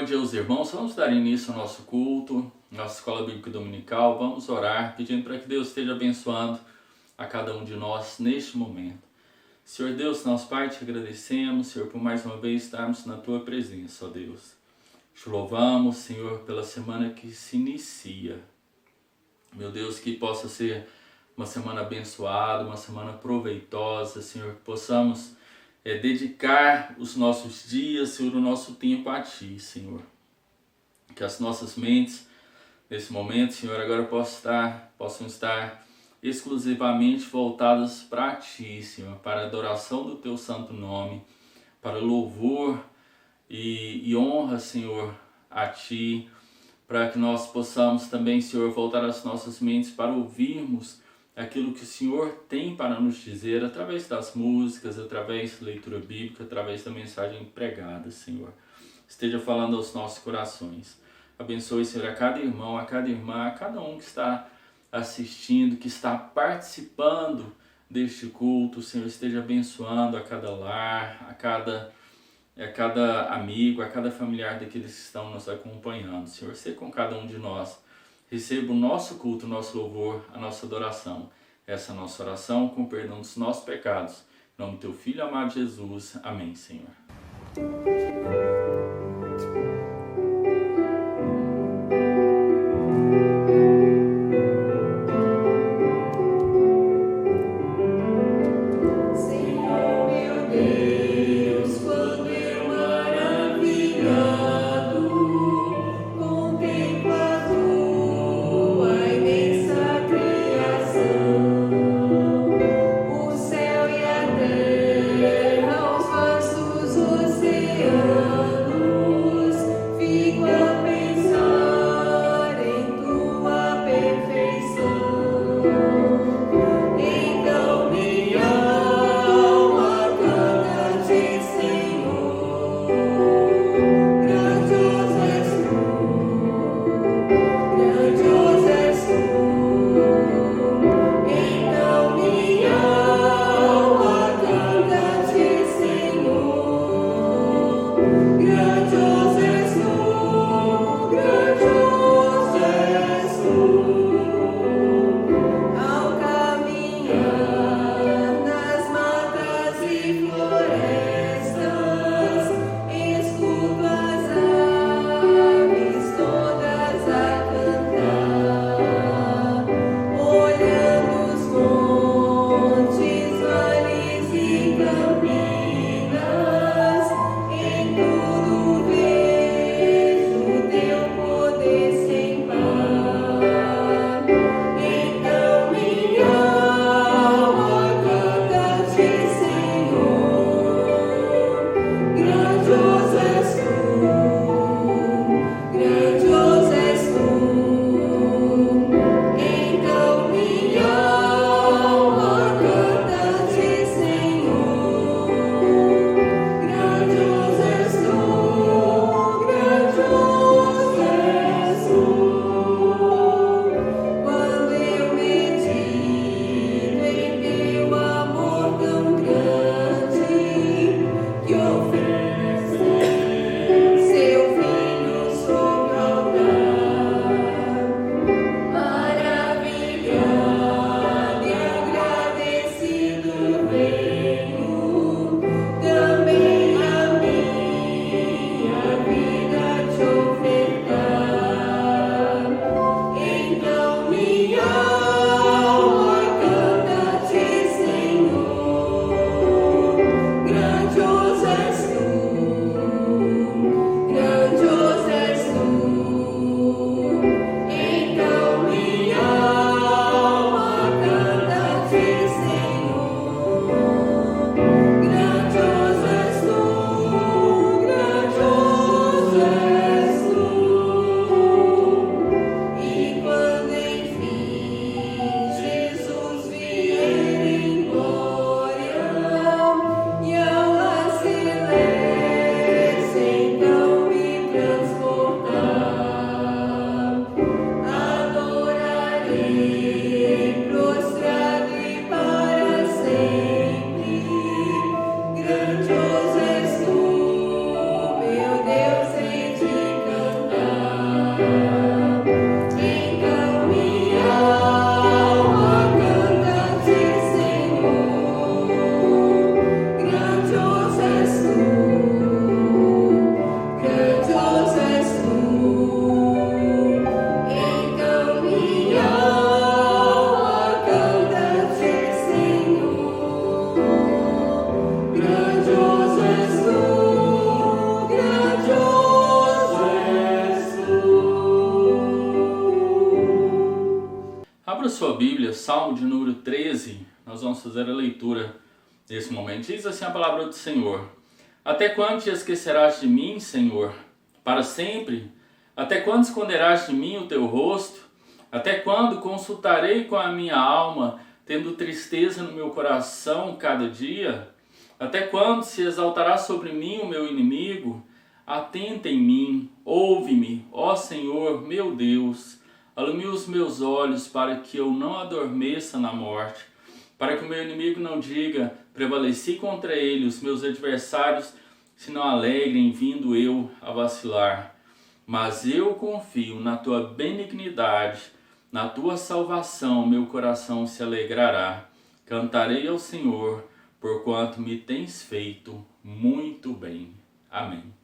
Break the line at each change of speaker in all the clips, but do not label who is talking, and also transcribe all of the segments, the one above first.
dia aos irmãos. Vamos dar início ao nosso culto, nossa escola bíblica dominical. Vamos orar, pedindo para que Deus esteja abençoando a cada um de nós neste momento. Senhor Deus, nosso Pai, te agradecemos, Senhor, por mais uma vez estarmos na Tua presença, ó Deus. Te louvamos, Senhor, pela semana que se inicia. Meu Deus, que possa ser uma semana abençoada, uma semana proveitosa, Senhor, que possamos dedicar os nossos dias, Senhor, o nosso tempo a Ti, Senhor. Que as nossas mentes, nesse momento, Senhor, agora possam estar exclusivamente voltadas para Ti, Senhor, para a adoração do Teu santo nome, para louvor e honra, Senhor, a Ti, para que nós possamos também, Senhor, voltar as nossas mentes para ouvirmos aquilo que o Senhor tem para nos dizer através das músicas, através da leitura bíblica, através da mensagem pregada, Senhor. Esteja falando aos nossos corações. Abençoe, Senhor, a cada irmão, a cada irmã, a cada um que está assistindo, que está participando deste culto. Senhor, esteja abençoando a cada lar, a cada amigo, a cada familiar daqueles que estão nos acompanhando. Senhor, seja com cada um de nós. Receba o nosso culto, o nosso louvor, a nossa adoração. Essa é a nossa oração com o perdão dos nossos pecados. Em nome do Teu Filho amado Jesus. Amém, Senhor.
Os vastos oceanos
Abra sua Bíblia, Salmo de número 13, nós vamos fazer a leitura nesse momento. Diz assim a palavra do Senhor: Até quando te esquecerás de mim, Senhor? Para sempre? Até quando esconderás de mim o teu rosto? Até quando consultarei com a minha alma, tendo tristeza no meu coração cada dia? Até quando se exaltará sobre mim o meu inimigo? Atenta em mim, ouve-me, ó Senhor, meu Deus. Alumia os meus olhos para que eu não adormeça na morte, para que o meu inimigo não diga, prevaleci contra ele, os meus adversários se não alegrem vindo eu a vacilar. Mas eu confio na tua benignidade, na tua salvação, meu coração se alegrará. Cantarei ao Senhor, porquanto me tens feito muito bem. Amém.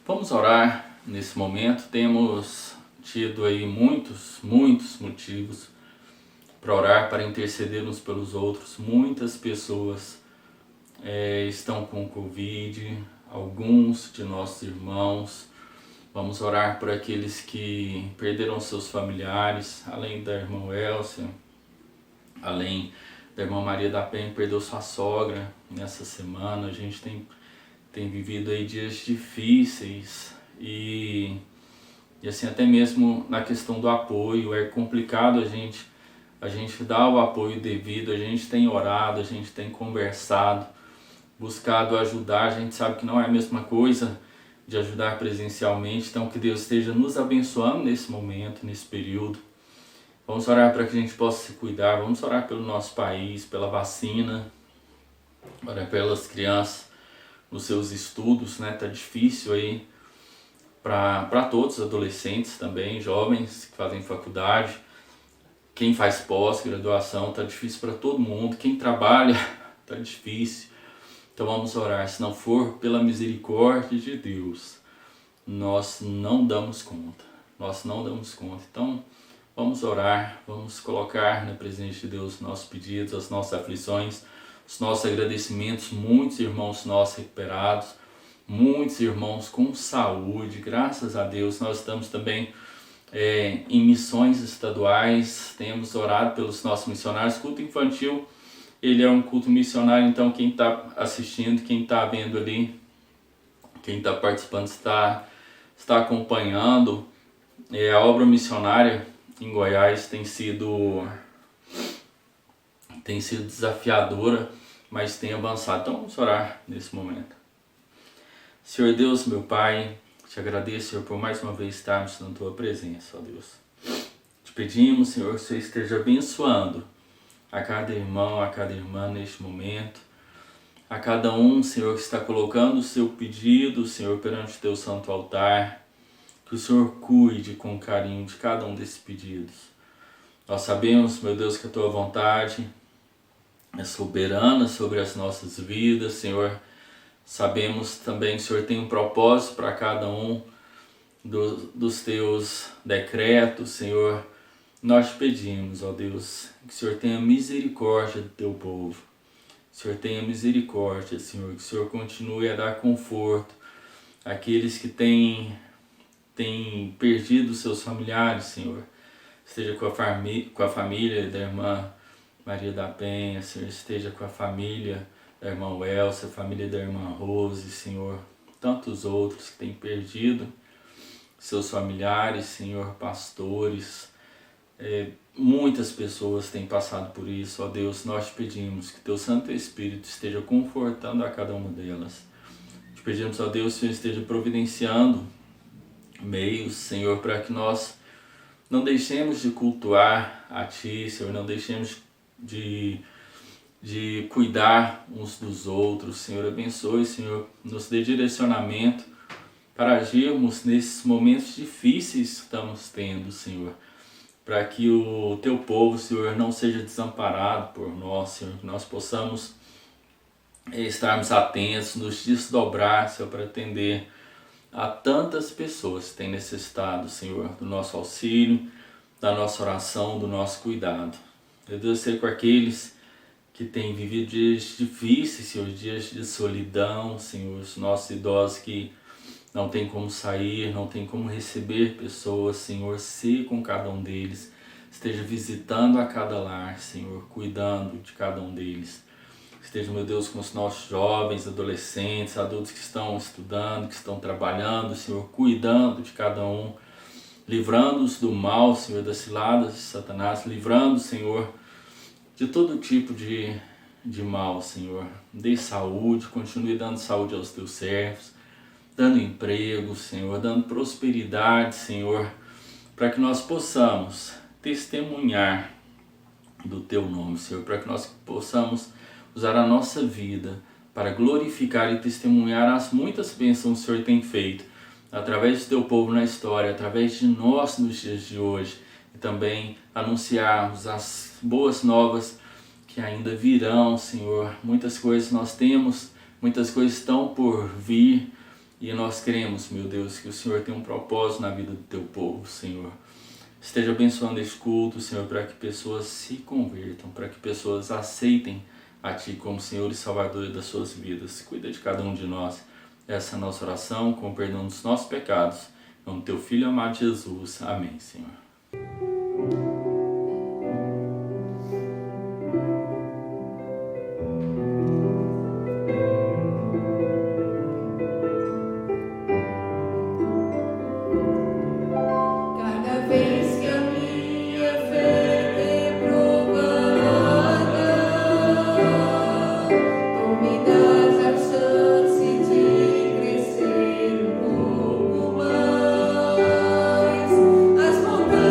Vamos orar nesse momento. Temos tido aí muitos motivos para orar, para interceder uns pelos outros. Muitas pessoas estão com Covid, alguns de nossos irmãos. Vamos orar por aqueles que perderam seus familiares, além da irmã Elcia, além da irmã Maria da Penha, que perdeu sua sogra nessa semana. A gente tem vivido aí dias difíceis e assim, até mesmo na questão do apoio, é complicado a gente dar o apoio devido. A gente tem orado, a gente tem conversado, buscado ajudar. A gente sabe que não é a mesma coisa de ajudar presencialmente, então que Deus esteja nos abençoando nesse momento, nesse período. Vamos orar para que a gente possa se cuidar, vamos orar pelo nosso país, pela vacina, orar pelas crianças nos seus estudos, né? Tá difícil aí para todos, adolescentes também, jovens que fazem faculdade, quem faz pós-graduação, tá difícil para todo mundo, quem trabalha, tá difícil. Então vamos orar. Se não for pela misericórdia de Deus, nós não damos conta, Então vamos orar, vamos colocar na presença de Deus nossos pedidos, as nossas aflições, os nossos agradecimentos. Muitos irmãos nossos recuperados, muitos irmãos com saúde, graças a Deus. Nós estamos também em missões estaduais, temos orado pelos nossos missionários. Culto infantil ele é um culto missionário, então quem está assistindo, quem está vendo ali, quem está participando, está acompanhando, a obra missionária em Goiás tem sido desafiadora, mas tem avançado. Então vamos orar nesse momento. Senhor Deus, meu Pai, te agradeço, Senhor, por mais uma vez estarmos na Tua presença, ó Deus. Te pedimos, Senhor, que Você esteja abençoando a cada irmão, a cada irmã neste momento, a cada um, Senhor, que está colocando o seu pedido, Senhor, perante o Teu santo altar, que o Senhor cuide com carinho de cada um desses pedidos. Nós sabemos, meu Deus, que a Tua vontade é soberana sobre as nossas vidas, Senhor. Sabemos também que o Senhor tem um propósito para cada um dos Teus decretos, Senhor. Nós te pedimos, ó Deus, que o Senhor tenha misericórdia do Teu povo. Que o Senhor tenha misericórdia, Senhor. Que o Senhor continue a dar conforto àqueles que têm perdido seus familiares, Senhor. Esteja com a família da irmã Maria da Penha, Senhor. Esteja com a família da irmã Elsa, a família da irmã Rose, Senhor. Tantos outros que têm perdido seus familiares, Senhor, pastores. Muitas pessoas têm passado por isso, ó Deus. Nós te pedimos que Teu Santo Espírito esteja confortando a cada uma delas. Te pedimos, ó Deus, que o Senhor esteja providenciando meios, Senhor, para que nós não deixemos de cultuar a Ti, Senhor, não deixemos de cuidar uns dos outros, Senhor. Abençoe, Senhor, nos dê direcionamento para agirmos nesses momentos difíceis que estamos tendo, Senhor, para que o Teu povo, Senhor, não seja desamparado por nós, Senhor, que nós possamos estarmos atentos, nos desdobrar, Senhor, para atender a tantas pessoas que têm necessitado, Senhor, do nosso auxílio, da nossa oração, do nosso cuidado. Meu Deus, seja com aqueles que têm vivido dias difíceis, Senhor, dias de solidão, Senhor, os nossos idosos que não tem como sair, não tem como receber pessoas, Senhor, se com cada um deles, esteja visitando a cada lar, Senhor, cuidando de cada um deles. Esteja, meu Deus, com os nossos jovens, adolescentes, adultos que estão estudando, que estão trabalhando, Senhor, cuidando de cada um, livrando-os do mal, Senhor, das ciladas de Satanás, livrando, Senhor, de todo tipo de mal, Senhor. Dê saúde, continue dando saúde aos Teus servos, dando emprego, Senhor, dando prosperidade, Senhor, para que nós possamos testemunhar do Teu nome, Senhor, para que nós possamos usar a nossa vida para glorificar e testemunhar as muitas bênçãos que o Senhor tem feito através do Teu povo na história, através de nós nos dias de hoje, e também anunciarmos as boas novas que ainda virão, Senhor. Muitas coisas nós temos, muitas coisas estão por vir, e nós queremos, meu Deus, que o Senhor tenha um propósito na vida do Teu povo, Senhor. Esteja abençoando este culto, Senhor, para que pessoas se convertam, para que pessoas aceitem a Ti como Senhor e Salvador das suas vidas. Cuida de cada um de nós. Essa é a nossa oração, com o perdão dos nossos pecados. Em nome do Teu Filho amado Jesus. Amém, Senhor.
As montanhas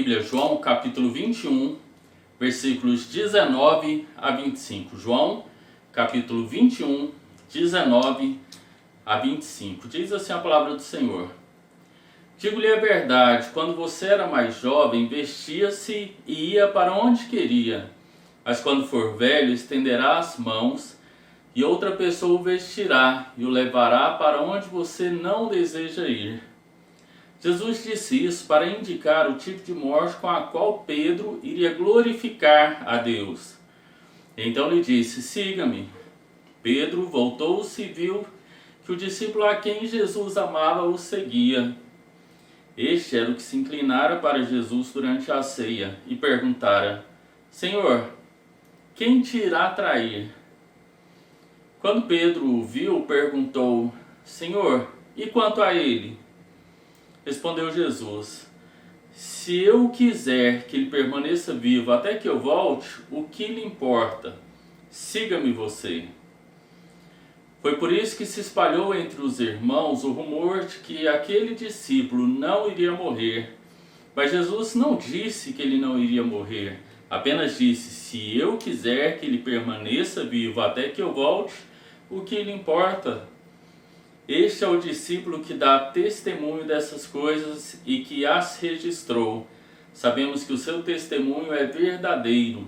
Bíblia, João capítulo 21, versículos 19 a 25. João capítulo 21, 19 a 25. Diz assim a palavra do Senhor. Digo-lhe a verdade, quando você era mais jovem, vestia-se e ia para onde queria. Mas quando for velho, estenderá as mãos e outra pessoa o vestirá e o levará para onde você não deseja ir. Jesus disse isso para indicar o tipo de morte com a qual Pedro iria glorificar a Deus. Então lhe disse, siga-me. Pedro voltou-se e viu que o discípulo a quem Jesus amava o seguia. Este era o que se inclinara para Jesus durante a ceia e perguntara, Senhor, quem te irá trair? Quando Pedro o viu, perguntou, Senhor, e quanto a ele? Respondeu Jesus, se eu quiser que ele permaneça vivo até que eu volte, o que lhe importa? Siga-me você. Foi por isso que se espalhou entre os irmãos o rumor de que aquele discípulo não iria morrer. Mas Jesus não disse que ele não iria morrer, apenas disse, se eu quiser que ele permaneça vivo até que eu volte, o que lhe importa? Este é o discípulo que dá testemunho dessas coisas e que as registrou. Sabemos que o seu testemunho é verdadeiro.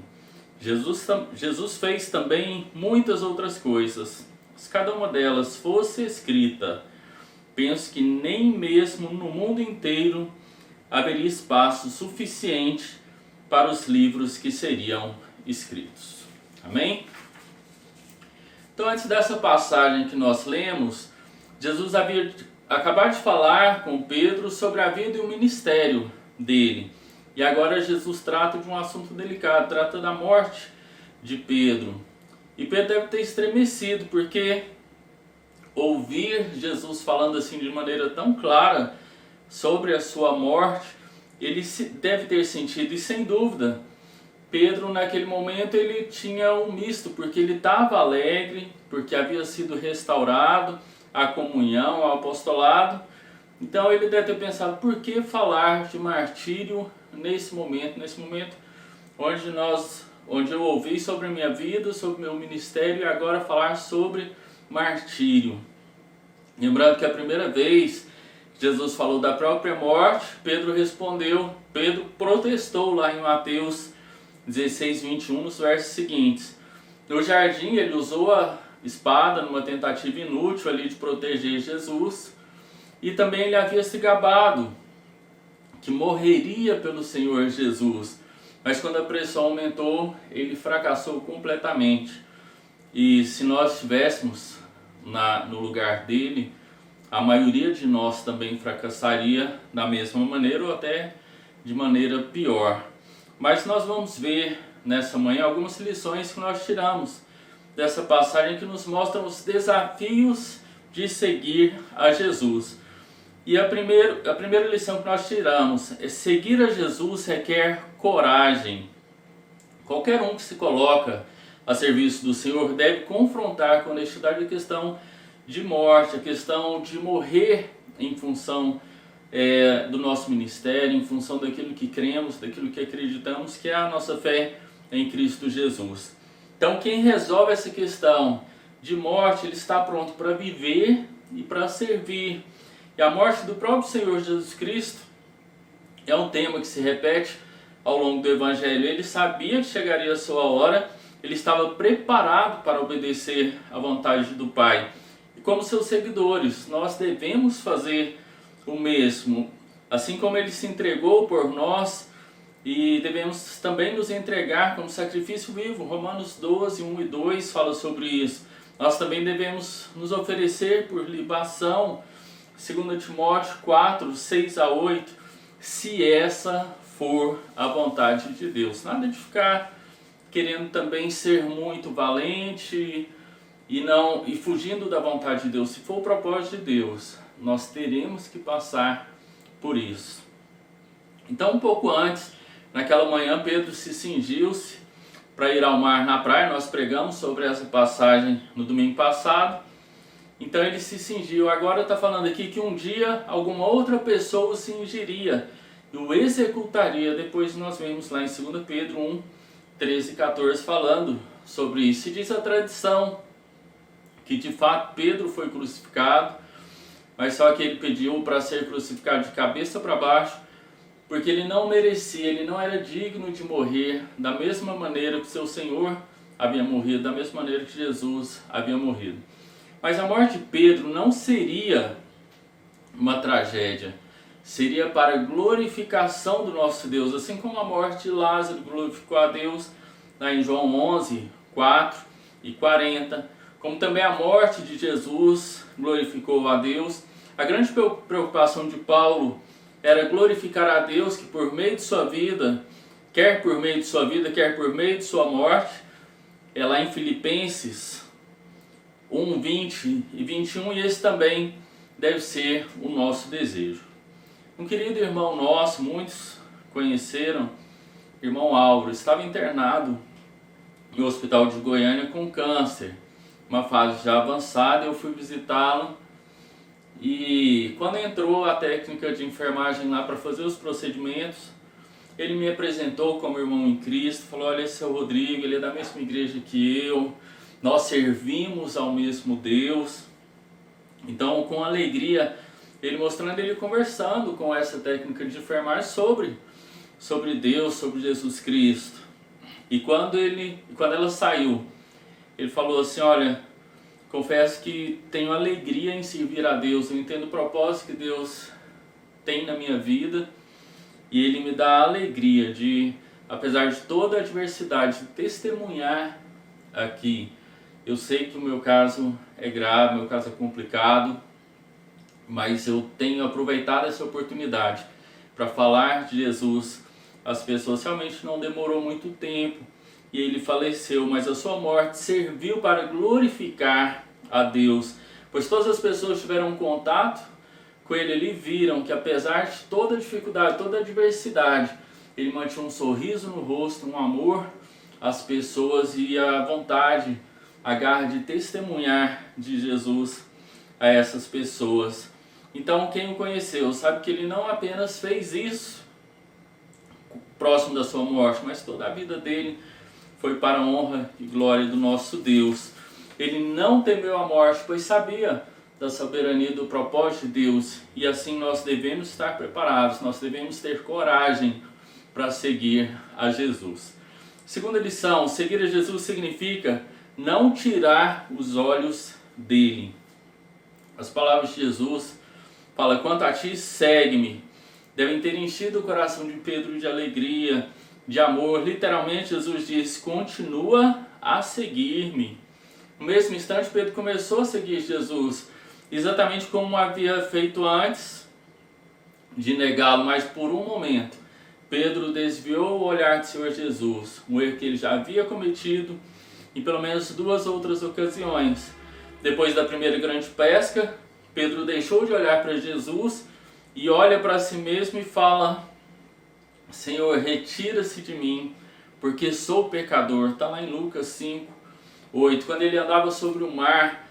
Jesus fez também muitas outras coisas. Se cada uma delas fosse escrita, penso que nem mesmo no mundo inteiro haveria espaço suficiente para os livros que seriam escritos. Amém? Então, antes dessa passagem que nós lemos, Jesus havia acabado de falar com Pedro sobre a vida e o ministério dele. E agora Jesus trata de um assunto delicado, trata da morte de Pedro. E Pedro deve ter estremecido, porque ouvir Jesus falando assim de maneira tão clara sobre a sua morte, ele deve ter sentido, e sem dúvida, Pedro naquele momento ele tinha um misto, porque ele estava alegre, porque havia sido restaurado a comunhão, ao apostolado. Então ele deve ter pensado, por que falar de martírio nesse momento onde eu ouvi sobre a minha vida, sobre o meu ministério, e agora falar sobre martírio. Lembrando que a primeira vez que Jesus falou da própria morte, Pedro protestou lá em Mateus 16, 21, nos versos seguintes. No jardim ele usou a espada numa tentativa inútil ali de proteger Jesus, e também ele havia se gabado que morreria pelo Senhor Jesus, mas quando a pressão aumentou, ele fracassou completamente. E se nós estivéssemos no lugar dele, a maioria de nós também fracassaria da mesma maneira ou até de maneira pior. Mas nós vamos ver nessa manhã algumas lições que nós tiramos dessa passagem que nos mostram os desafios de seguir a Jesus. E a primeira lição que nós tiramos é: seguir a Jesus requer coragem. Qualquer um que se coloca a serviço do Senhor deve confrontar com honestidade a questão de morte, a questão de morrer em função do nosso ministério, em função daquilo que cremos, daquilo que acreditamos, que é a nossa fé em Cristo Jesus. Então quem resolve essa questão de morte, ele está pronto para viver e para servir. E a morte do próprio Senhor Jesus Cristo é um tema que se repete ao longo do Evangelho. Ele sabia que chegaria a sua hora, ele estava preparado para obedecer à vontade do Pai. E como seus seguidores, nós devemos fazer o mesmo. Assim como ele se entregou por nós, e devemos também nos entregar como sacrifício vivo. Romanos 12, 1 e 2 fala sobre isso. Nós também devemos nos oferecer por libação. 2 Timóteo 4, 6 a 8, se essa for a vontade de Deus. Nada de ficar querendo também ser muito valente e fugindo da vontade de Deus. Se for o propósito de Deus, nós teremos que passar por isso. Então, um pouco antes, naquela manhã, Pedro se cingiu-se para ir ao mar na praia. Nós pregamos sobre essa passagem no domingo passado. Então ele se cingiu. Agora está falando aqui que um dia alguma outra pessoa o cingiria. e o executaria. Depois nós vemos lá em 2 Pedro 1, 13 e 14 falando sobre isso. E diz a tradição que de fato Pedro foi crucificado, mas só que ele pediu para ser crucificado de cabeça para baixo, porque ele não merecia, ele não era digno de morrer da mesma maneira que seu Senhor havia morrido, da mesma maneira que Jesus havia morrido. Mas a morte de Pedro não seria uma tragédia, seria para a glorificação do nosso Deus, assim como a morte de Lázaro glorificou a Deus, lá em João 11, 4 e 40, como também a morte de Jesus glorificou a Deus. A grande preocupação de Paulo era glorificar a Deus, que por meio de sua vida, quer por meio de sua vida, quer por meio de sua morte, é lá em Filipenses 1, 20 e 21, e esse também deve ser o nosso desejo. Um querido irmão nosso, muitos conheceram, irmão Álvaro, estava internado no hospital de Goiânia com câncer, uma fase já avançada. Eu fui visitá-lo e quando entrou a técnica de enfermagem lá para fazer os procedimentos, ele me apresentou como irmão em Cristo, falou: olha, esse é o Rodrigo, ele é da mesma igreja que eu, nós servimos ao mesmo Deus. Então, com alegria, ele mostrando, ele conversando com essa técnica de enfermagem sobre Deus, sobre Jesus Cristo. E quando ela saiu, ele falou assim: olha, confesso que tenho alegria em servir a Deus, eu entendo o propósito que Deus tem na minha vida, e Ele me dá a alegria de, apesar de toda a adversidade, testemunhar aqui. Eu sei que o meu caso é grave, meu caso é complicado, mas eu tenho aproveitado essa oportunidade para falar de Jesus às pessoas. Realmente não demorou muito tempo e ele faleceu, mas a sua morte serviu para glorificar a Deus, pois todas as pessoas que tiveram contato com ele ali viram que, apesar de toda a dificuldade, toda a adversidade, ele mantinha um sorriso no rosto, um amor às pessoas e a vontade, a garra de testemunhar de Jesus a essas pessoas. Então, quem o conheceu sabe que ele não apenas fez isso próximo da sua morte, mas toda a vida dele foi para a honra e glória do nosso Deus. Ele não temeu a morte, pois sabia da soberania do propósito de Deus, e assim nós devemos estar preparados, nós devemos ter coragem para seguir a Jesus. Segunda lição: seguir a Jesus significa não tirar os olhos dele. As palavras de Jesus falam: quanto a ti, segue-me, devem ter enchido o coração de Pedro de alegria, de amor. Literalmente Jesus diz: continua a seguir-me. No mesmo instante, Pedro começou a seguir Jesus, exatamente como havia feito antes de negá-lo, mas por um momento Pedro desviou o olhar do Senhor Jesus, um erro que ele já havia cometido em pelo menos 2 outras ocasiões. Depois da primeira grande pesca, Pedro deixou de olhar para Jesus e olha para si mesmo e fala: Senhor, retira-se de mim, porque sou pecador. Está lá em Lucas 5, 8. Quando ele andava sobre o mar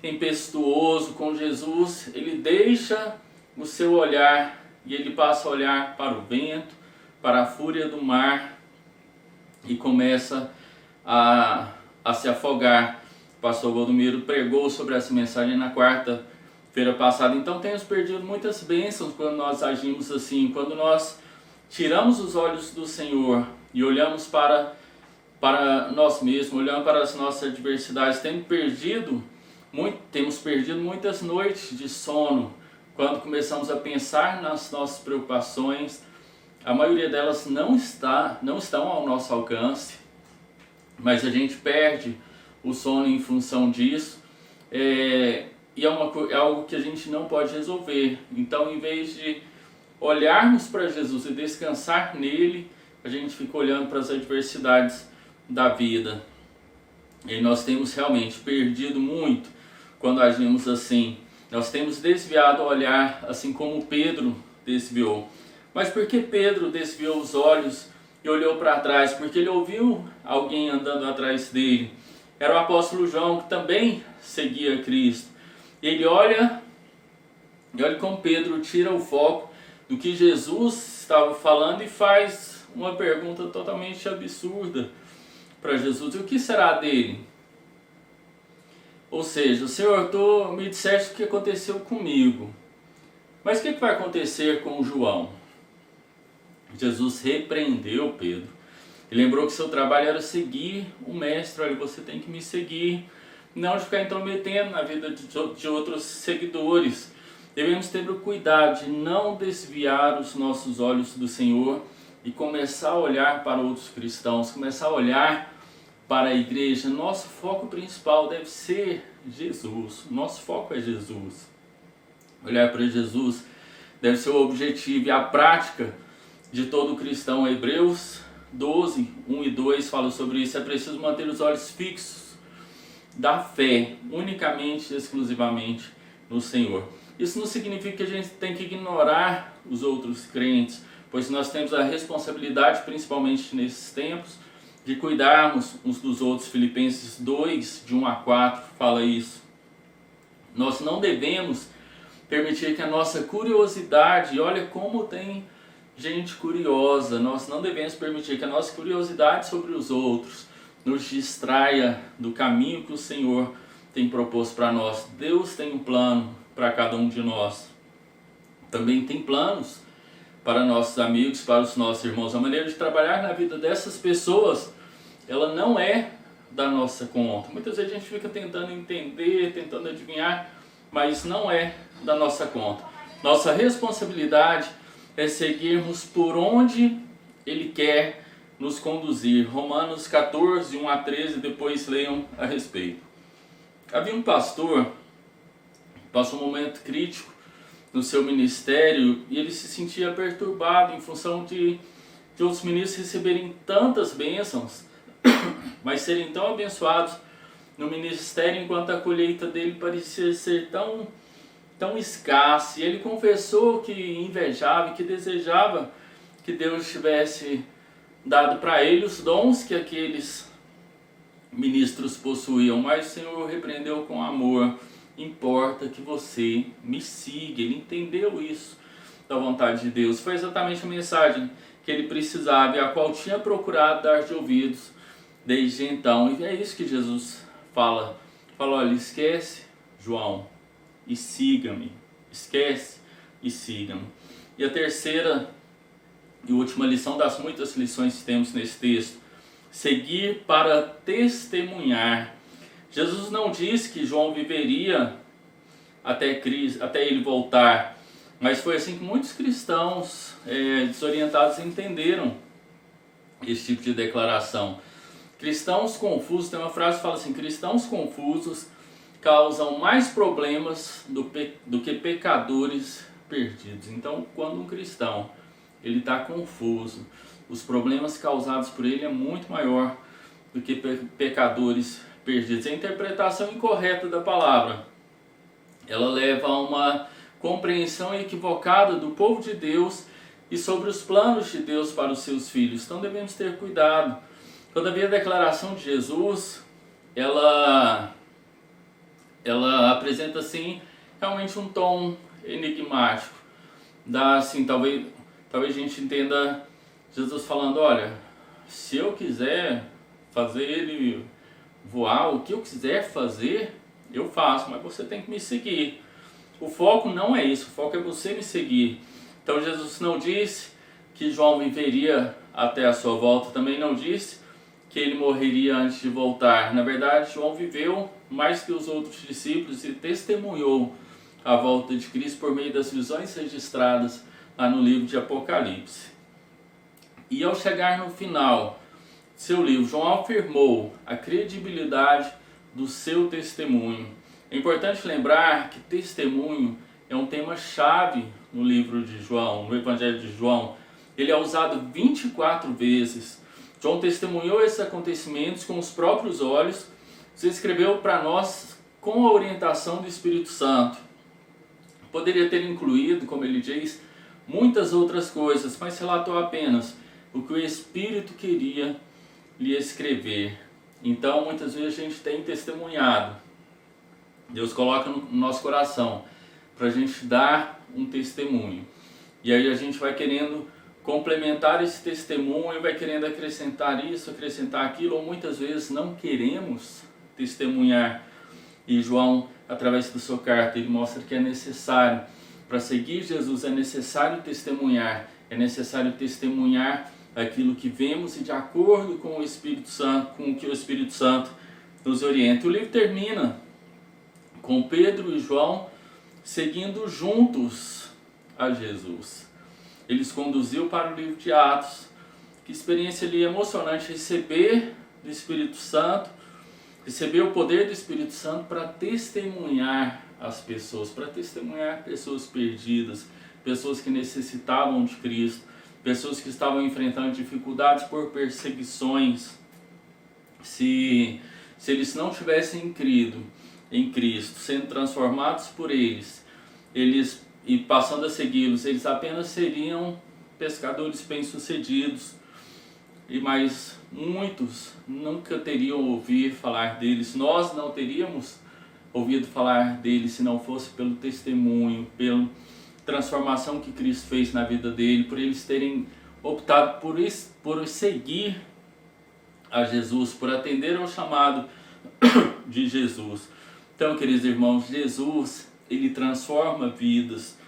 tempestuoso com Jesus, ele deixa o seu olhar e ele passa a olhar para o vento, para a fúria do mar e começa a se afogar. O pastor Valdomiro pregou sobre essa mensagem na quarta-feira passada. Então temos perdido muitas bênçãos quando nós agimos assim, quando nós tiramos os olhos do Senhor e olhamos para nós mesmos, olhando para as nossas adversidades. Temos perdido muitas noites de sono quando começamos a pensar nas nossas preocupações. A maioria delas não estão ao nosso alcance, mas a gente perde o sono em função disso, e é algo que a gente não pode resolver. Então, em vez de olharmos para Jesus e descansar nele, a gente fica olhando para as adversidades da vida. E nós temos realmente perdido muito quando agimos assim. Nós temos desviado o olhar, assim como Pedro desviou. Mas por que Pedro desviou os olhos e olhou para trás? Porque ele ouviu alguém andando atrás dele. Era o apóstolo João, que também seguia Cristo. E ele olha como Pedro tira o foco do que Jesus estava falando e faz uma pergunta totalmente absurda para Jesus: e o que será dele? Ou seja, Senhor, tu me disseste o que aconteceu comigo, mas o que vai acontecer com o João? Jesus repreendeu Pedro e lembrou que seu trabalho era seguir o mestre. Olha, você tem que me seguir, não de ficar intrometendo na vida de outros seguidores. Devemos ter o cuidado de não desviar os nossos olhos do Senhor e começar a olhar para outros cristãos, começar a olhar para a igreja. Nosso foco principal deve ser Jesus. Nosso foco é Jesus. Olhar para Jesus deve ser o objetivo e a prática de todo cristão. Hebreus 12, 1 e 2 fala sobre isso. É preciso manter os olhos fixos da fé, unicamente e exclusivamente no Senhor. Isso não significa que a gente tem que ignorar os outros crentes, pois nós temos a responsabilidade, principalmente nesses tempos, de cuidarmos uns dos outros. Filipenses 2, de 1 a 4, fala isso. Nós não devemos permitir que a nossa curiosidade, olha como tem gente curiosa, nós não devemos permitir que a nossa curiosidade sobre os outros nos distraia do caminho que o Senhor tem proposto para nós. Deus tem um plano para cada um de nós. Também tem planos para nossos amigos, para os nossos irmãos. A maneira de trabalhar na vida dessas pessoas, ela não é da nossa conta. Muitas vezes a gente fica tentando entender, tentando adivinhar, mas não é da nossa conta. Nossa responsabilidade é seguirmos por onde Ele quer nos conduzir. Romanos 14, 1 a 13, depois leiam a respeito. Havia um pastor que passou um momento crítico no seu ministério e ele se sentia perturbado em função de outros ministros receberem tantas bênçãos, mas serem tão abençoados no ministério, enquanto a colheita dele parecia ser tão escassa. E ele confessou que invejava e que desejava que Deus tivesse dado para ele os dons que aqueles ministros possuíam, mas o Senhor o repreendeu com amor. Importa que você me siga. Ele entendeu isso da vontade de Deus. Foi exatamente a mensagem que ele precisava e a qual tinha procurado dar de ouvidos desde então. E é isso que Jesus fala. Olha, esquece, João, e siga-me. Esquece e siga-me. E a terceira e última lição das muitas lições que temos nesse texto: seguir para testemunhar. Jesus não disse que João viveria até ele voltar, mas foi assim que muitos cristãos desorientados entenderam esse tipo de declaração. Cristãos confusos, tem uma frase que fala assim: cristãos confusos causam mais problemas do que pecadores perdidos. Então, quando um cristão ele está confuso, os problemas causados por ele é muito maior do que pecadores perdidos. A interpretação incorreta da palavra, ela leva a uma compreensão equivocada do povo de Deus e sobre os planos de Deus para os seus filhos. Então devemos ter cuidado. Todavia, a declaração de Jesus, ela apresenta assim realmente um tom enigmático. Dá assim, talvez a gente entenda Jesus falando: olha, se eu quiser fazer ele voar, o que eu quiser fazer, eu faço, mas você tem que me seguir. O foco não é isso, o foco é você me seguir. Então Jesus não disse que João viveria até a sua volta, também não disse que ele morreria antes de voltar. Na verdade, João viveu mais que os outros discípulos e testemunhou a volta de Cristo por meio das visões registradas lá no livro de Apocalipse. E ao chegar no final de seu livro, João afirmou a credibilidade do seu testemunho. É importante lembrar que testemunho é um tema-chave no livro de João, no Evangelho de João. Ele é usado 24 vezes. João testemunhou esses acontecimentos com os próprios olhos. Se escreveu para nós com a orientação do Espírito Santo. Poderia ter incluído, como ele diz, muitas outras coisas, mas relatou apenas o que o Espírito queria lhe escrever. Então, muitas vezes a gente tem testemunhado. Deus coloca no nosso coração para a gente dar um testemunho. E aí a gente vai querendo complementar esse testemunho, vai querendo acrescentar isso, acrescentar aquilo, ou muitas vezes não queremos testemunhar. E João, através da sua carta, ele mostra que é necessário, para seguir Jesus, é necessário testemunhar aquilo que vemos e de acordo com o Espírito Santo, com o que o Espírito Santo nos orienta. O livro termina com Pedro e João seguindo juntos a Jesus. Eles conduziu para o livro de Atos. Que experiência ali emocionante receber do Espírito Santo, receber o poder do Espírito Santo para testemunhar as pessoas, para testemunhar pessoas perdidas, pessoas que necessitavam de Cristo, pessoas que estavam enfrentando dificuldades por perseguições. Se eles não tivessem crido em Cristo, sendo transformados por eles e passando a segui-los, eles apenas seriam pescadores bem-sucedidos, mas muitos nunca teriam ouvido falar deles. Nós não teríamos ouvido falar deles se não fosse pelo testemunho, pela transformação que Cristo fez na vida dele, por eles terem optado por seguir a Jesus, por atender ao chamado de Jesus. Então, queridos irmãos, Jesus, ele transforma vidas.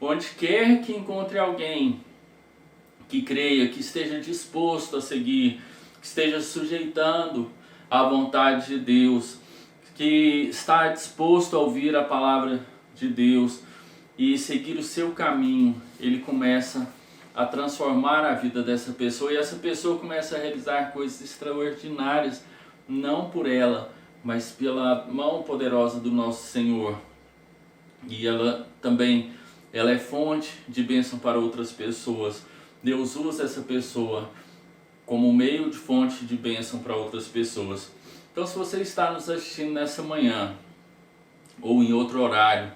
Onde quer que encontre alguém que creia, que esteja disposto a seguir, que esteja sujeitando à vontade de Deus, que está disposto a ouvir a palavra de Deus e seguir o seu caminho, ele começa a transformar a vida dessa pessoa, e essa pessoa começa a realizar coisas extraordinárias, não por ela, mas pela mão poderosa do nosso Senhor. E ela é fonte de bênção para outras pessoas. Deus usa essa pessoa como meio de fonte de bênção para outras pessoas. Então, se você está nos assistindo nessa manhã ou em outro horário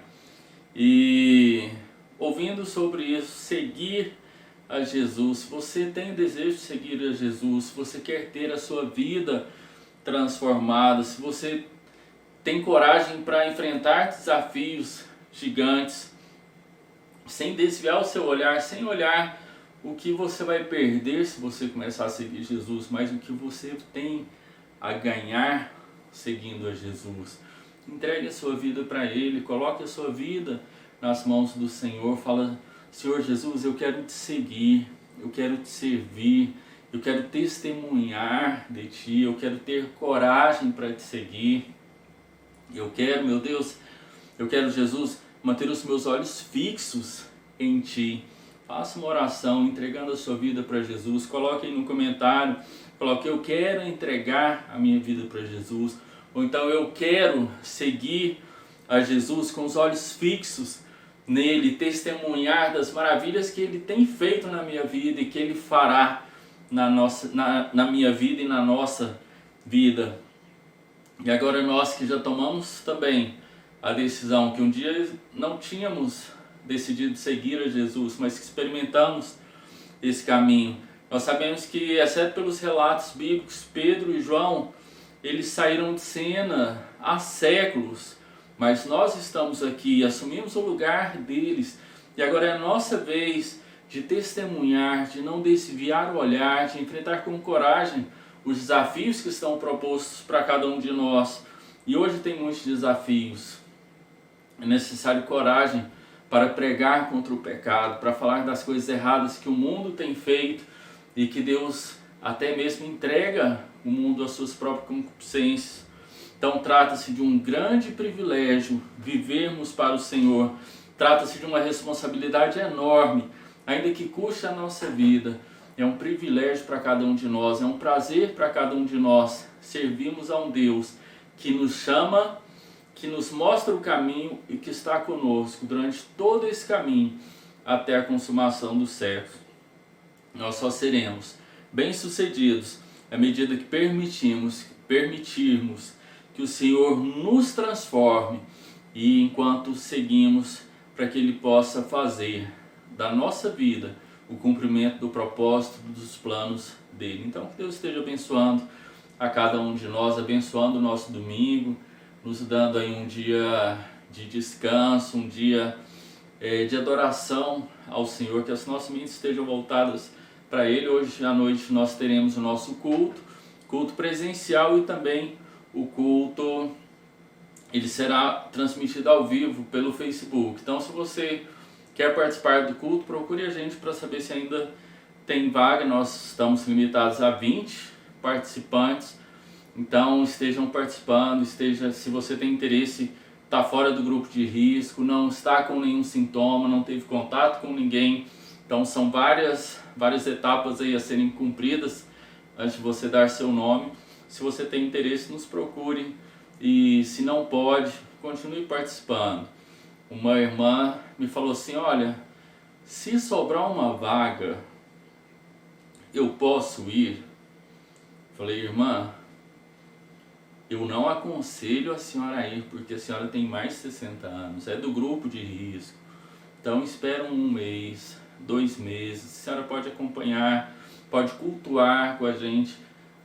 e ouvindo sobre isso, seguir a Jesus, se você tem desejo de seguir a Jesus, se você quer ter a sua vida transformada, se você tem coragem para enfrentar desafios gigantes, sem desviar o seu olhar, sem olhar o que você vai perder se você começar a seguir Jesus, mas o que você tem a ganhar seguindo a Jesus. Entregue a sua vida para Ele, coloque a sua vida nas mãos do Senhor. Fala: Senhor Jesus, eu quero te seguir, eu quero te servir, eu quero testemunhar de Ti, eu quero ter coragem para te seguir. Eu quero, meu Deus, eu quero, Jesus, manter os meus olhos fixos em Ti. Faça uma oração entregando a sua vida para Jesus. Coloque aí no comentário, coloque: eu quero entregar a minha vida para Jesus. Ou então: eu quero seguir a Jesus com os olhos fixos nele, testemunhar das maravilhas que Ele tem feito na minha vida e que Ele fará na minha vida e na nossa vida. E agora nós que já tomamos também a decisão, que um dia não tínhamos decidido seguir a Jesus, mas que experimentamos esse caminho. Nós sabemos que, exceto pelos relatos bíblicos, Pedro e João, eles saíram de cena há séculos, mas nós estamos aqui, assumimos o lugar deles, e agora é a nossa vez de testemunhar, de não desviar o olhar, de enfrentar com coragem os desafios que estão propostos para cada um de nós. E hoje tem muitos desafios. É necessário coragem para pregar contra o pecado, para falar das coisas erradas que o mundo tem feito e que Deus até mesmo entrega o mundo às suas próprias concupiscências. Então trata-se de um grande privilégio vivermos para o Senhor. Trata-se de uma responsabilidade enorme, ainda que custe a nossa vida. É um privilégio para cada um de nós, é um prazer para cada um de nós servirmos a um Deus que nos chama, que nos mostra o caminho e que está conosco durante todo esse caminho até a consumação dos séculos. Nós só seremos bem-sucedidos à medida que permitirmos que o Senhor nos transforme e enquanto seguimos para que Ele possa fazer da nossa vida o cumprimento do propósito, dos planos dele. Então, que Deus esteja abençoando a cada um de nós, abençoando o nosso domingo, nos dando aí um dia de descanso, um dia de adoração ao Senhor, que as nossas mentes estejam voltadas para Ele. Hoje à noite nós teremos o nosso culto presencial, e também o culto, ele será transmitido ao vivo pelo Facebook. Então, se você quer participar do culto, procure a gente para saber se ainda tem vaga. Nós estamos limitados a 20 participantes, então estejam participando. Se você tem interesse, está fora do grupo de risco, não está com nenhum sintoma, não teve contato com ninguém, então são várias etapas aí a serem cumpridas antes de você dar seu nome. Se você tem interesse, nos procure, e se não pode, continue participando. Uma irmã me falou assim: olha, se sobrar uma vaga, eu posso ir? Falei: irmã, eu não aconselho a senhora a ir, porque a senhora tem mais de 60 anos, é do grupo de risco. Então espera 1 mês, 2 meses, a senhora pode acompanhar, pode cultuar com a gente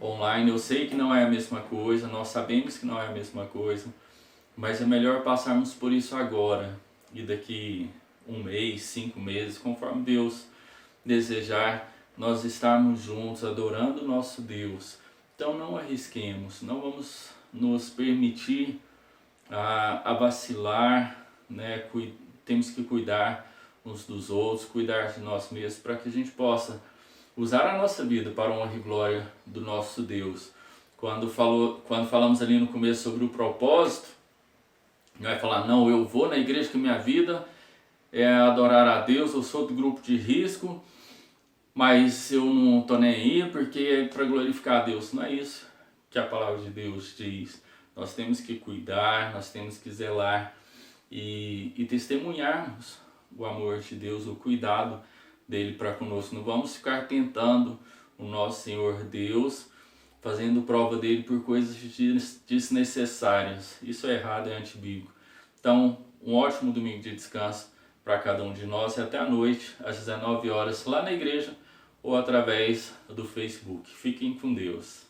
online. Eu sei que não é a mesma coisa, nós sabemos que não é a mesma coisa, mas é melhor passarmos por isso agora, e daqui 1 mês, 5 meses, conforme Deus desejar, nós estarmos juntos adorando o nosso Deus. Então não arrisquemos, não vamos nos permitir a vacilar, né? Temos que cuidar uns dos outros, cuidar de nós mesmos, para que a gente possa usar a nossa vida para a honra e glória do nosso Deus. Quando falamos ali no começo sobre o propósito, não vai falar: não, eu vou na igreja que minha vida é adorar a Deus, eu sou do grupo de risco, mas eu não estou nem aí porque é para glorificar a Deus. Não é isso que a palavra de Deus diz. Nós temos que cuidar, nós temos que zelar e testemunharmos o amor de Deus, o cuidado dele para conosco. Não vamos ficar tentando o nosso Senhor Deus, fazendo prova dele por coisas desnecessárias. Isso é errado, é antibíblico. Então, um ótimo domingo de descanso para cada um de nós, e até a noite, às 19 horas, lá na igreja ou através do Facebook. Fiquem com Deus.